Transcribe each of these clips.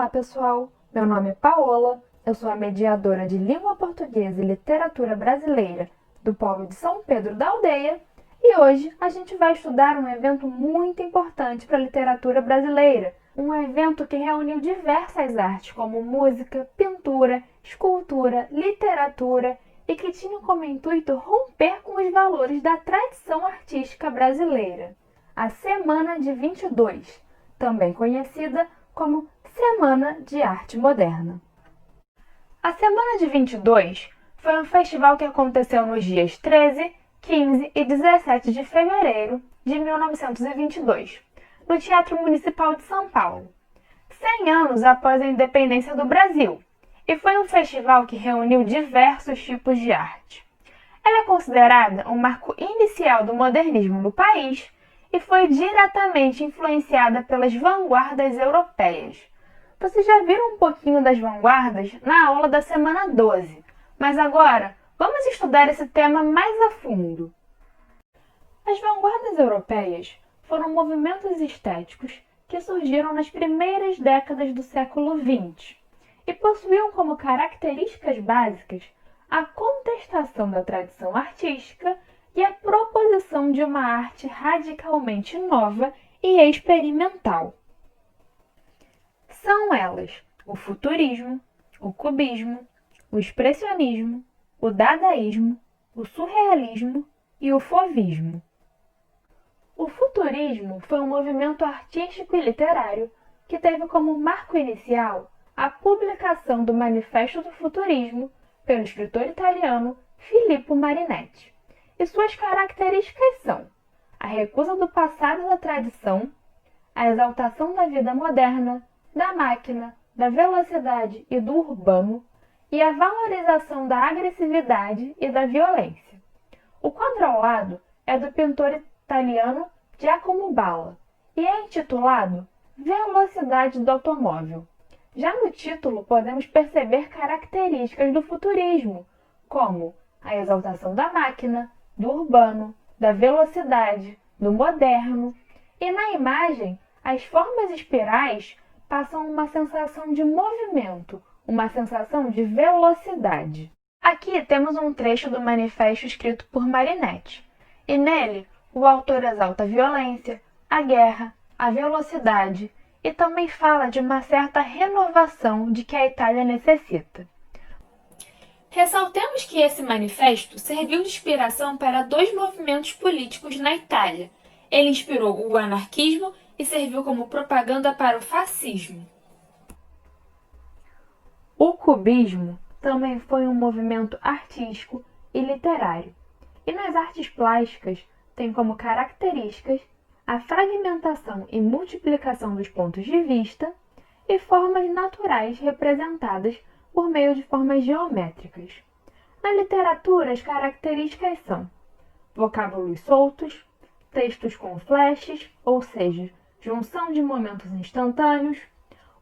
Olá, pessoal! Meu nome é Paola, eu sou a mediadora de Língua Portuguesa e Literatura Brasileira do Polo de São Pedro da Aldeia e hoje a gente vai estudar um evento muito importante para a literatura brasileira, um evento que reuniu diversas artes como música, pintura, escultura, literatura e que tinha como intuito romper com os valores da tradição artística brasileira. A Semana de 22, também conhecida como Semana de Arte Moderna. A Semana de 22 foi um festival que aconteceu nos dias 13, 15 e 17 de fevereiro de 1922, no Teatro Municipal de São Paulo, 100 anos após a independência do Brasil, e foi um festival que reuniu diversos tipos de arte. Ela é considerada um marco inicial do modernismo no país e foi diretamente influenciada pelas vanguardas europeias. Vocês já viram um pouquinho das vanguardas na aula da semana 12, mas agora vamos estudar esse tema mais a fundo. As vanguardas europeias foram movimentos estéticos que surgiram nas primeiras décadas do século XX e possuíam como características básicas a contestação da tradição artística e a proposição de uma arte radicalmente nova e experimental. São elas o futurismo, o cubismo, o expressionismo, o dadaísmo, o surrealismo e o fauvismo. O futurismo foi um movimento artístico e literário que teve como marco inicial a publicação do Manifesto do Futurismo pelo escritor italiano Filippo Marinetti. E suas características são a recusa do passado e da tradição, a exaltação da vida moderna, da máquina, da velocidade e do urbano, e a valorização da agressividade e da violência. O quadro ao lado é do pintor italiano Giacomo Balla e é intitulado Velocidade do Automóvel. Já no título podemos perceber características do futurismo, como a exaltação da máquina, do urbano, da velocidade, do moderno, e na imagem as formas espirais passam uma sensação de movimento, uma sensação de velocidade. Aqui temos um trecho do manifesto escrito por Marinetti, e nele o autor exalta a violência, a guerra, a velocidade e também fala de uma certa renovação de que a Itália necessita. Ressaltemos que esse manifesto serviu de inspiração para dois movimentos políticos na Itália. Ele inspirou o anarquismo e serviu como propaganda para o fascismo. O cubismo também foi um movimento artístico e literário, e nas artes plásticas tem como características a fragmentação e multiplicação dos pontos de vista e formas naturais representadas por meio de formas geométricas. Na literatura, as características são vocábulos soltos, textos com flashes, ou seja, junção de momentos instantâneos,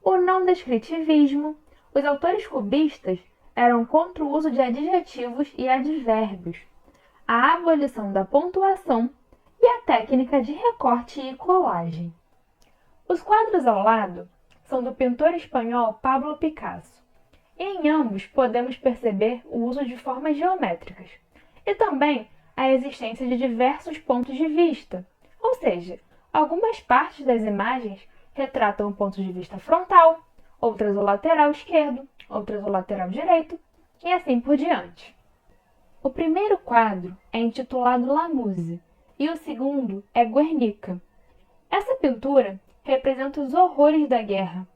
o não descritivismo. Os autores cubistas eram contra o uso de adjetivos e advérbios, a abolição da pontuação e a técnica de recorte e colagem. Os quadros ao lado são do pintor espanhol Pablo Picasso. E em ambos podemos perceber o uso de formas geométricas e também a existência de diversos pontos de vista, ou seja, algumas partes das imagens retratam o ponto de vista frontal, outras o lateral esquerdo, outras o lateral direito e assim por diante. O primeiro quadro é intitulado La Muse e o segundo é Guernica. Essa pintura representa os horrores da guerra.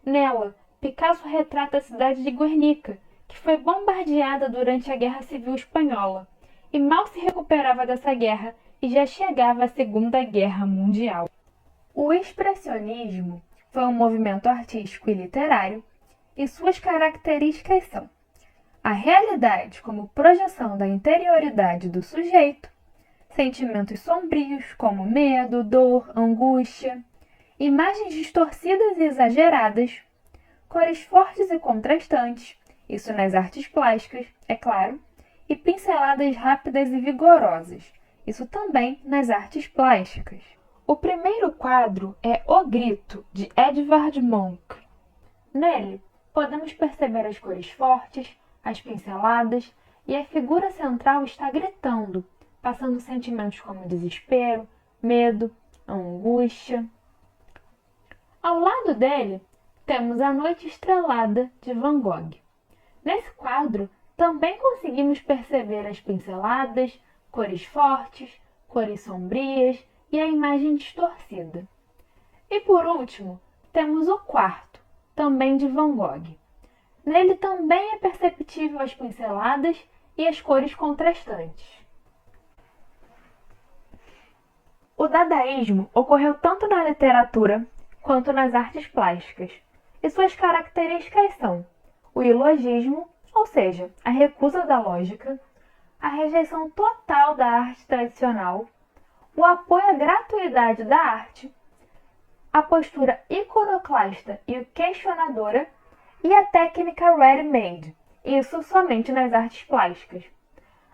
Nela, Picasso retrata a cidade de Guernica, que foi bombardeada durante a Guerra Civil Espanhola, e mal se recuperava dessa guerra e já chegava a Segunda Guerra Mundial. O expressionismo foi um movimento artístico e literário, e suas características são a realidade como projeção da interioridade do sujeito, sentimentos sombrios como medo, dor, angústia, imagens distorcidas e exageradas, cores fortes e contrastantes, isso nas artes plásticas, é claro, e pinceladas rápidas e vigorosas, isso também nas artes plásticas. O primeiro quadro é O Grito, de Edvard Munch. Nele, podemos perceber as cores fortes, as pinceladas, e a figura central está gritando, passando sentimentos como desespero, medo, angústia. Ao lado dele, temos A Noite Estrelada, de Van Gogh. Nesse quadro, também conseguimos perceber as pinceladas, cores fortes, cores sombrias e a imagem distorcida. E por último, temos o quarto, também de Van Gogh. Nele também é perceptível as pinceladas e as cores contrastantes. O dadaísmo ocorreu tanto na literatura quanto nas artes plásticas, e suas características são o ilogismo, ou seja, a recusa da lógica, a rejeição total da arte tradicional, o apoio à gratuidade da arte, a postura iconoclasta e questionadora e a técnica ready-made, isso somente nas artes plásticas.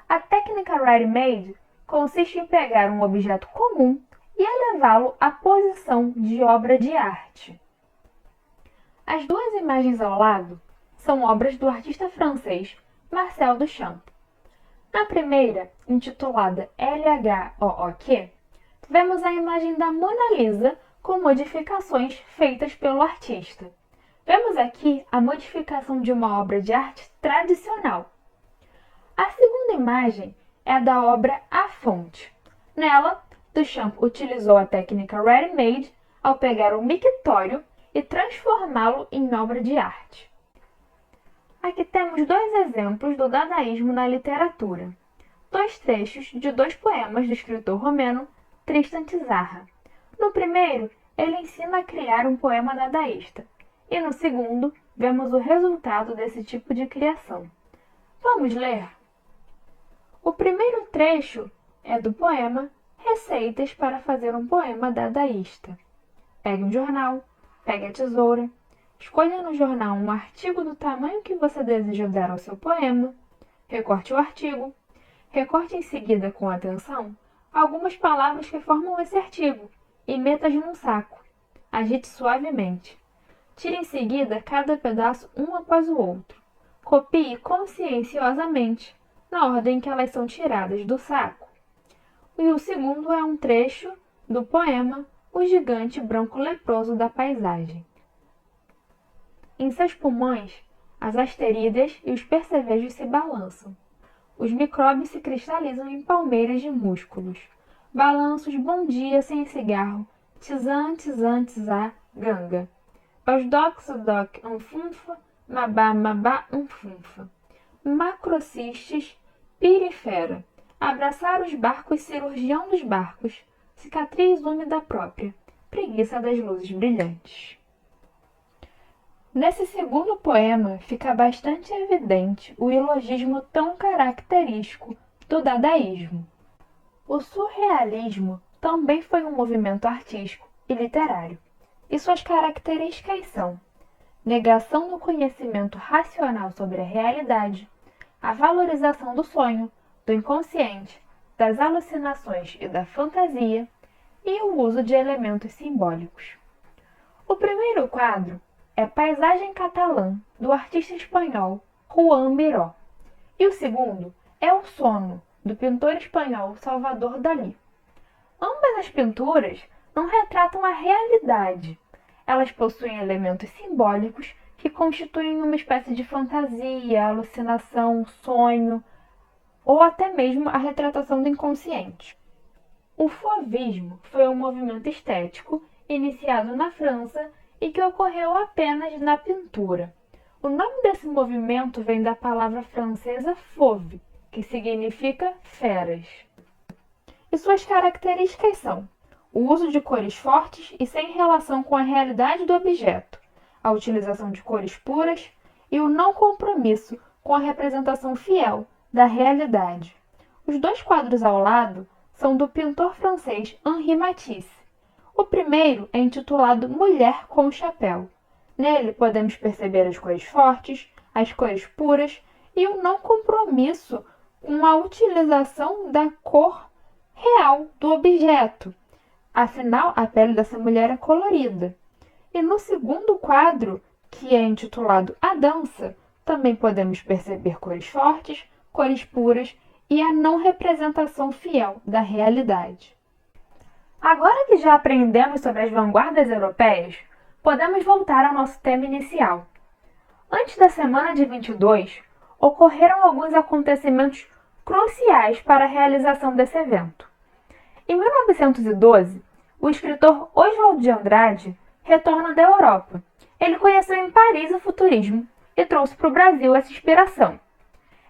A técnica ready-made consiste em pegar um objeto comum e elevá-lo à posição de obra de arte. As duas imagens ao lado são obras do artista francês Marcel Duchamp. Na primeira, intitulada LHOOQ, vemos a imagem da Mona Lisa com modificações feitas pelo artista. Vemos aqui a modificação de uma obra de arte tradicional. A segunda imagem é a da obra A Fonte. Nela, Duchamp utilizou a técnica ready-made ao pegar um mictório e transformá-lo em obra de arte. Aqui temos dois exemplos do dadaísmo na literatura. Dois trechos de dois poemas do escritor romeno Tristan Tzarra. No primeiro, ele ensina a criar um poema dadaísta, e no segundo, vemos o resultado desse tipo de criação. Vamos ler? O primeiro trecho é do poema Receitas para fazer um poema dadaísta. Pegue um jornal, pegue a tesoura, escolha no jornal um artigo do tamanho que você deseja dar ao seu poema, recorte o artigo, recorte em seguida com atenção algumas palavras que formam esse artigo e meta-as num saco. Agite suavemente. Tire em seguida cada pedaço um após o outro. Copie conscienciosamente, na ordem que elas são tiradas do saco. E o segundo é um trecho do poema O Gigante Branco Leproso da Paisagem. Em seus pulmões, as asterídeas e os percevejos se balançam. Os micróbios se cristalizam em palmeiras de músculos. Balanços, bom dia sem cigarro, tizã, tizã, tizá, ganga. Osdoc, sodoc, anfunfa, mabá, mabá, anfunfa. Macrocistes, pirifera. Abraçar os barcos, cirurgião dos barcos. Cicatriz úmida própria. Preguiça das luzes brilhantes. Nesse segundo poema fica bastante evidente o ilogismo tão característico do dadaísmo. O surrealismo também foi um movimento artístico e literário, e suas características são negação do conhecimento racional sobre a realidade, a valorização do sonho, do inconsciente, das alucinações e da fantasia, e o uso de elementos simbólicos. O primeiro quadro é Paisagem Catalã, do artista espanhol Juan Miró, e o segundo é O Sono, do pintor espanhol Salvador Dalí. Ambas as pinturas não retratam a realidade. Elas possuem elementos simbólicos que constituem uma espécie de fantasia, alucinação, sonho, ou até mesmo a retratação do inconsciente. O fauvismo foi um movimento estético iniciado na França e que ocorreu apenas na pintura. O nome desse movimento vem da palavra francesa fauve, que significa feras. E suas características são o uso de cores fortes e sem relação com a realidade do objeto, a utilização de cores puras e o não compromisso com a representação fiel da realidade. Os dois quadros ao lado são do pintor francês Henri Matisse. O primeiro é intitulado Mulher com o Chapéu. Nele podemos perceber as cores fortes, as cores puras e o não compromisso com a utilização da cor real do objeto. Afinal, a pele dessa mulher é colorida. E no segundo quadro, que é intitulado A Dança, também podemos perceber cores fortes, cores puras e a não representação fiel da realidade. Agora que já aprendemos sobre as vanguardas europeias, podemos voltar ao nosso tema inicial. Antes da semana de 22, ocorreram alguns acontecimentos cruciais para a realização desse evento. Em 1912, o escritor Oswald de Andrade retorna da Europa. Ele conheceu em Paris o futurismo e trouxe para o Brasil essa inspiração.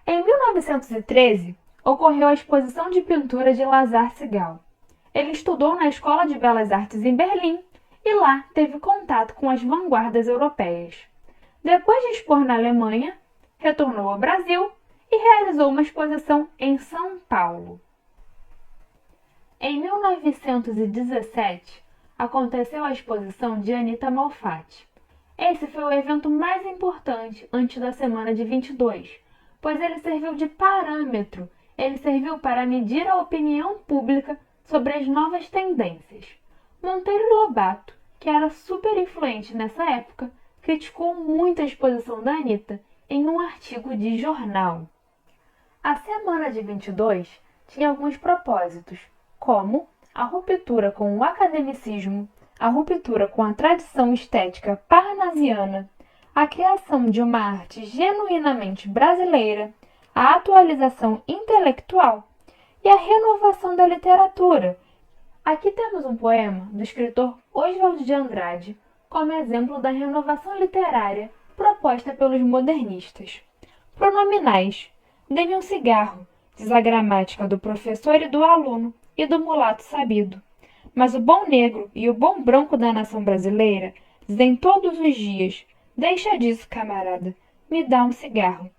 Em 1913, ocorreu a exposição de pintura de Lazar Segal. Ele estudou na Escola de Belas Artes em Berlim e lá teve contato com as vanguardas europeias. Depois de expor na Alemanha, retornou ao Brasil e realizou uma exposição em São Paulo. Em 1917, aconteceu a exposição de Anita Malfatti. Esse foi o evento mais importante antes da semana de 22, pois ele serviu de parâmetro, ele serviu para medir a opinião pública sobre as novas tendências. Monteiro Lobato, que era super influente nessa época, criticou muito a exposição da Anita em um artigo de jornal. A semana de 22 tinha alguns propósitos, como a ruptura com o academicismo, a ruptura com a tradição estética parnasiana, a criação de uma arte genuinamente brasileira, a atualização intelectual e a renovação da literatura. Aqui temos um poema do escritor Oswald de Andrade como exemplo da renovação literária proposta pelos modernistas. Pronominais. Dê-me um cigarro, diz a gramática do professor e do aluno e do mulato sabido. Mas o bom negro e o bom branco da nação brasileira dizem todos os dias: deixa disso, camarada, me dá um cigarro.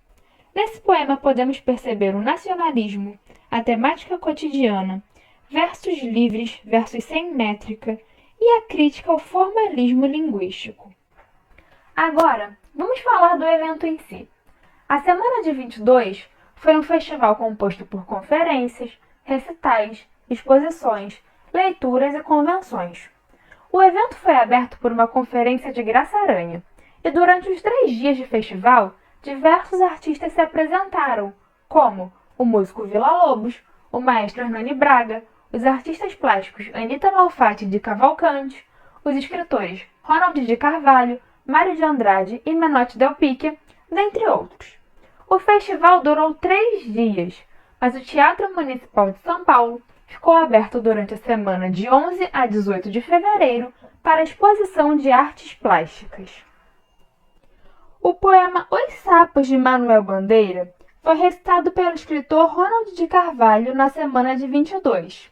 Nesse poema podemos perceber o nacionalismo, a temática cotidiana, versos livres, versos sem métrica e a crítica ao formalismo linguístico. Agora, vamos falar do evento em si. A Semana de 22 foi um festival composto por conferências, recitais, exposições, leituras e convenções. O evento foi aberto por uma conferência de Graça Aranha, e durante os 3 dias de festival, diversos artistas se apresentaram, como o músico Villa-Lobos, o maestro Hernani Braga, os artistas plásticos Anita Malfatti de Cavalcante, os escritores Ronald de Carvalho, Mário de Andrade e Menotti Del Picchia, dentre outros. O festival durou 3 dias, mas o Teatro Municipal de São Paulo ficou aberto durante a semana de 11 a 18 de fevereiro para a exposição de artes plásticas. O poema Os Sapos de Manuel Bandeira foi recitado pelo escritor Ronald de Carvalho na semana de 22.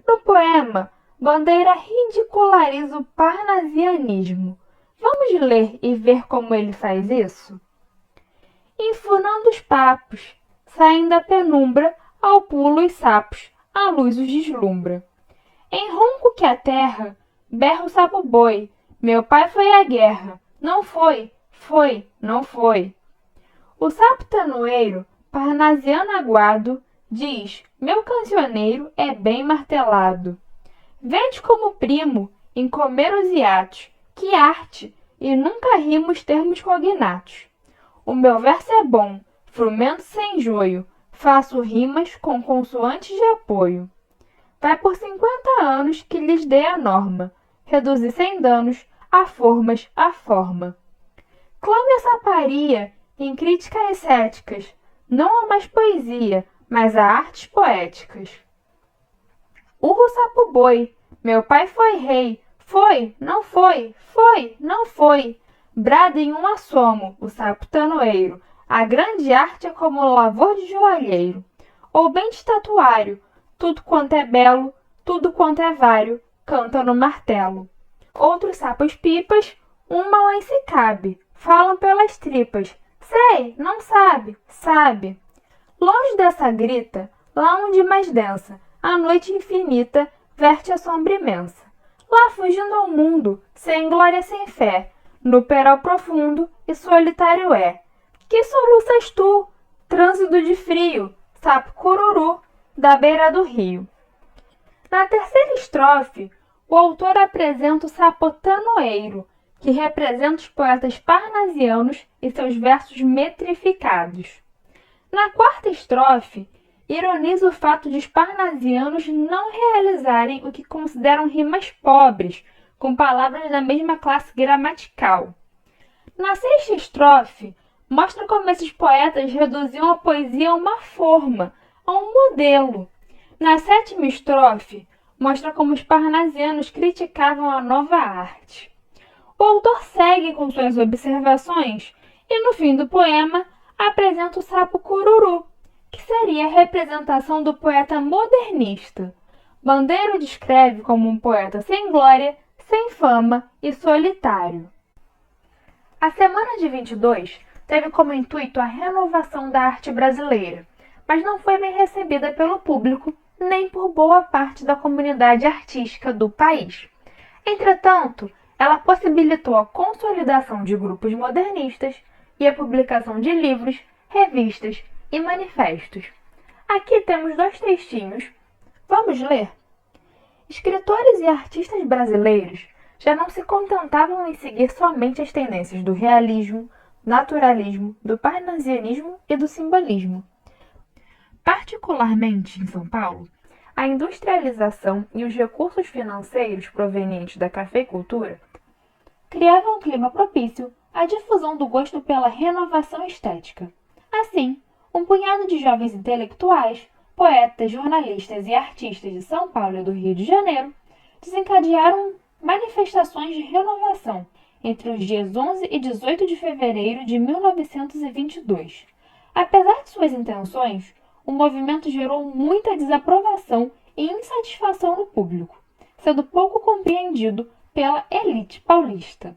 No poema, Bandeira ridiculariza o parnasianismo. Vamos ler e ver como ele faz isso? Enfunando os papos, saem da penumbra, ao pulo os sapos, a luz os deslumbra. Em ronco que a terra, berra o sapo boi, meu pai foi à guerra, não foi, foi, não foi. O sapo tanoeiro, parnasiano aguado, diz, meu cancioneiro é bem martelado. Vede como primo em comer os hiatos, que arte, e nunca rimo os termos cognatos. O meu verso é bom, frumento sem joio, faço rimas com consoantes de apoio. Vai por 50 anos que lhes dei a norma, reduzi sem danos a formas a forma. Clame a saparia em críticas céticas, não há mais poesia, mas há artes poéticas. Urro sapo boi, meu pai foi rei, foi, não foi, foi, não foi. Brada em um assomo, o sapo tanoeiro, a grande arte é como o lavor de joalheiro. Ou bem de estatuário, tudo quanto é belo, tudo quanto é vário, canta no martelo. Outros sapos pipas, um mal em se cabe, falam pelas tripas, sei, não sabe, sabe. Longe dessa grita, lá onde mais densa, a noite infinita verte a sombra imensa. Lá fugindo ao mundo, sem glória, sem fé, no peral profundo e solitário é. Que soluças tu, trânsito de frio, sapo cururu, da beira do rio. Na terceira estrofe, o autor apresenta o sapo tanoeiro, que representa os poetas parnasianos e seus versos metrificados. Na quarta estrofe, ironiza o fato de os parnasianos não realizarem o que consideram rimas pobres, com palavras da mesma classe gramatical. Na sexta estrofe, mostra como esses poetas reduziam a poesia a uma forma, a um modelo. Na sétima estrofe, mostra como os parnasianos criticavam a nova arte. O autor segue com suas observações e, no fim do poema, apresenta o sapo cururu, que seria a representação do poeta modernista. Bandeira o descreve como um poeta sem glória, sem fama e solitário. A semana de 22 teve como intuito a renovação da arte brasileira, mas não foi bem recebida pelo público nem por boa parte da comunidade artística do país. Entretanto, ela possibilitou a consolidação de grupos modernistas e a publicação de livros, revistas e manifestos. Aqui temos 2 textinhos. Vamos ler? Escritores e artistas brasileiros já não se contentavam em seguir somente as tendências do realismo, naturalismo, do parnasianismo e do simbolismo. Particularmente em São Paulo, a industrialização e os recursos financeiros provenientes da cafeicultura criavam um clima propício à difusão do gosto pela renovação estética. Assim, um punhado de jovens intelectuais, poetas, jornalistas e artistas de São Paulo e do Rio de Janeiro desencadearam manifestações de renovação entre os dias 11 e 18 de fevereiro de 1922. Apesar de suas intenções, o movimento gerou muita desaprovação e insatisfação no público, sendo pouco compreendido pela elite paulista.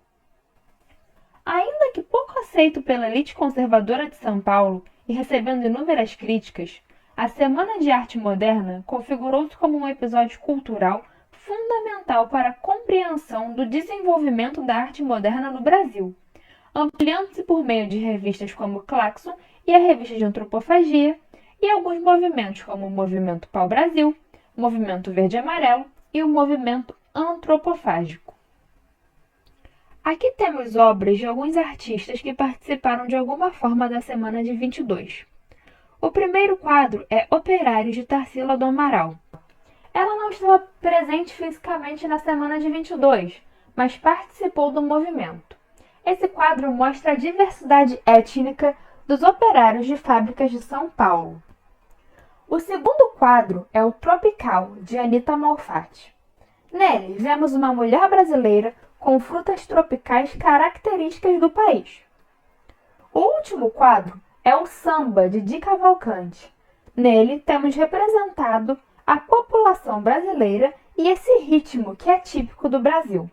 Ainda que pouco aceito pela elite conservadora de São Paulo e recebendo inúmeras críticas, a Semana de Arte Moderna configurou-se como um episódio cultural fundamental para a compreensão do desenvolvimento da arte moderna no Brasil, ampliando-se por meio de revistas como Claxon e a Revista de Antropofagia, e alguns movimentos como o Movimento Pau-Brasil, o Movimento Verde-Amarelo e o Movimento Antropofágico. Aqui temos obras de alguns artistas que participaram de alguma forma da Semana de 22. O primeiro quadro é Operários, de Tarsila do Amaral. Ela não estava presente fisicamente na Semana de 22, mas participou do movimento. Esse quadro mostra a diversidade étnica dos operários de fábricas de São Paulo. O segundo quadro é o Tropical, de Anita Malfatti. Nele, vemos uma mulher brasileira com frutas tropicais características do país. O último quadro é o Samba, de Di Cavalcanti. Nele, temos representado a população brasileira e esse ritmo que é típico do Brasil.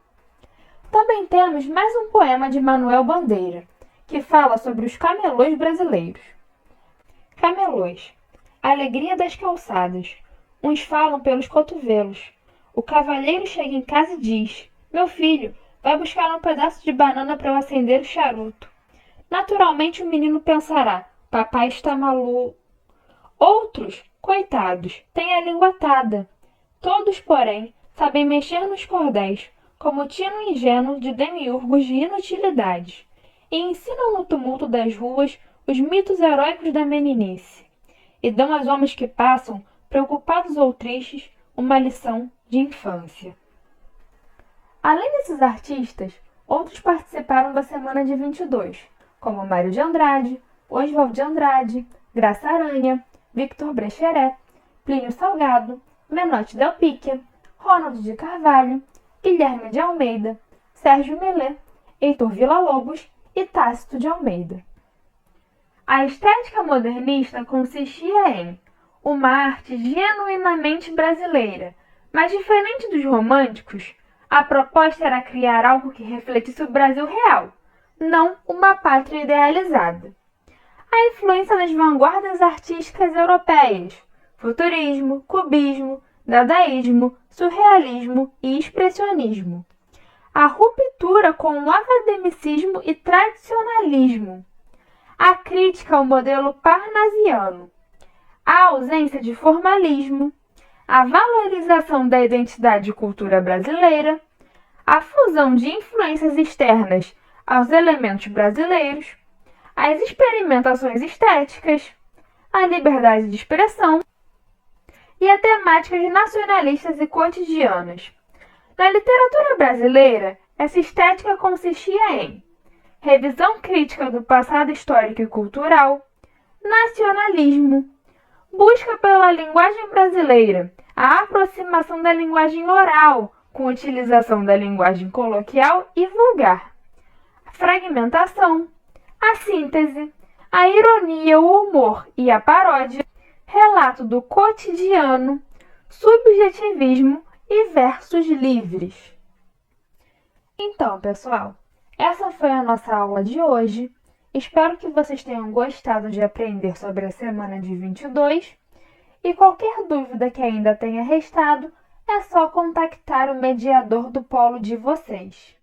Também temos mais um poema de Manuel Bandeira, que fala sobre os camelôs brasileiros. Camelôs, alegria das calçadas, uns falam pelos cotovelos. O cavalheiro chega em casa e diz: meu filho, vai buscar um pedaço de banana para eu acender o charuto. Naturalmente o menino pensará: papai está maluco. Outros, coitados, têm a língua atada. Todos, porém, sabem mexer nos cordéis, como tino ingênuo de demiurgos de inutilidades, e ensinam no tumulto das ruas os mitos heróicos da meninice, e dão aos homens que passam, preocupados ou tristes, uma lição de infância. Além desses artistas, outros participaram da Semana de 22, como Mário de Andrade, Oswald de Andrade, Graça Aranha, Victor Brecheret, Plínio Salgado, Menotti Del Picchia, Ronald de Carvalho, Guilherme de Almeida, Sérgio Millet, Heitor Villa-Lobos e Tácito de Almeida. A estética modernista consistia em uma arte genuinamente brasileira, mas diferente dos românticos, a proposta era criar algo que refletisse o Brasil real, não uma pátria idealizada. A influência das vanguardas artísticas europeias, futurismo, cubismo, dadaísmo, surrealismo e expressionismo. A ruptura com o academicismo e tradicionalismo. A crítica ao modelo parnasiano. A ausência de formalismo. A valorização da identidade e cultura brasileira. a fusão de influências externas aos elementos brasileiros, as experimentações estéticas, a liberdade de expressão e a temáticas nacionalistas e cotidianas. Na literatura brasileira, essa estética consistia em revisão crítica do passado histórico e cultural, nacionalismo, busca pela linguagem brasileira, a aproximação da linguagem oral com utilização da linguagem coloquial e vulgar, fragmentação, a síntese, a ironia, o humor e a paródia, relato do cotidiano, subjetivismo e versos livres. Então, pessoal, essa foi a nossa aula de hoje. Espero que vocês tenham gostado de aprender sobre a semana de 22 e qualquer dúvida que ainda tenha restado, é só contactar o mediador do polo de vocês.